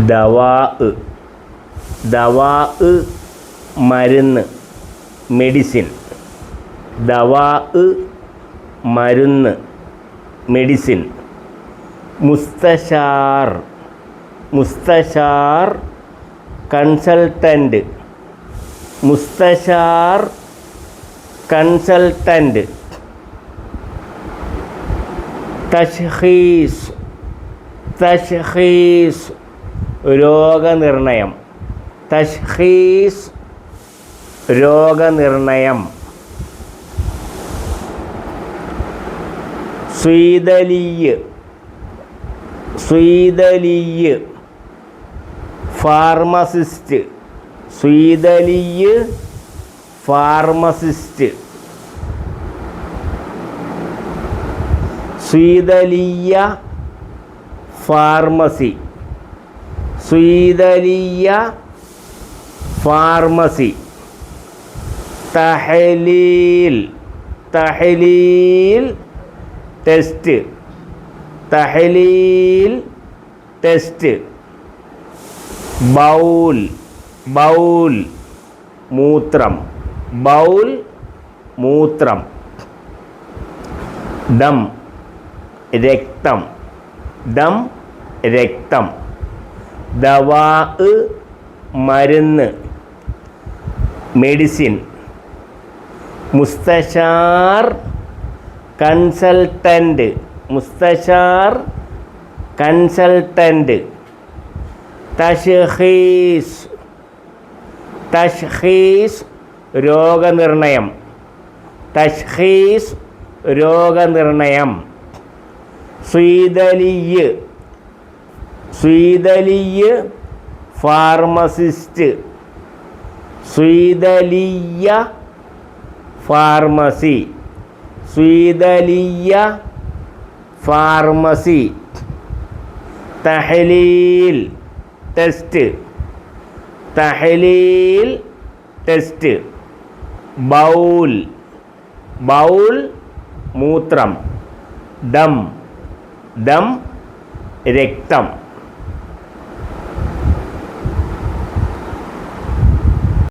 ദവാ ദവാ മരുന്ന് മെഡിസിൻ. ദവാ മരുന്ന് മെഡിസിൻ. മുസ്തശാർ മുസ്തശാർ കൺസൾട്ടൻ്റ്. മുസ്തശാർ കൺസൾട്ടൻ്റ്. തശ്ഖീസ് തശ്ഖീസ് രോഗനിർണയം. തശ്ഖീസ് രോഗനിർണയം. സ്വീദലീയ് സ്വീദലീയ് ഫാർമസിസ്റ്റ്. സ്വീദലീയ് ഫാർമസിസ്റ്റ്. സ്വീദലീയ ഫാർമസി. സ്വീദലീയ ഫാർമസി. തഹ്ലീൽ തഹ്ലീൽ ടെസ്റ്റ്. തഹ്ലീൽ ടെസ്റ്റ്. ബൗൽ ബൗൽ മൂത്രം. ബൗൽ മൂത്രം. ദം രക്തം. ദം രക്തം. ദവാ മരുന്ന് മെഡിസിൻ. മുസ്തശാർ കൺസൾട്ടൻ്റ്. മുസ്തശാർ കൺസൾട്ടൻ്റ്. തശ്ഖീസ് തശ്ഖീസ് രോഗനിർണയം. തശ്ഖീസ് രോഗനിർണയം. സ്വീദലീയ് സ്വീദലീയ് ഫാർമസിസ്റ്റ്. സ്വീദലീയ ഫാർമസി. സ്വീദലീയ ഫാർമസി. തഹ്ലീൽ ടെസ്റ്റ്. തഹ്ലീൽ ടെസ്റ്റ്. ബൗൽ ബൗൽ മൂത്രം. ദം ദം രക്തം.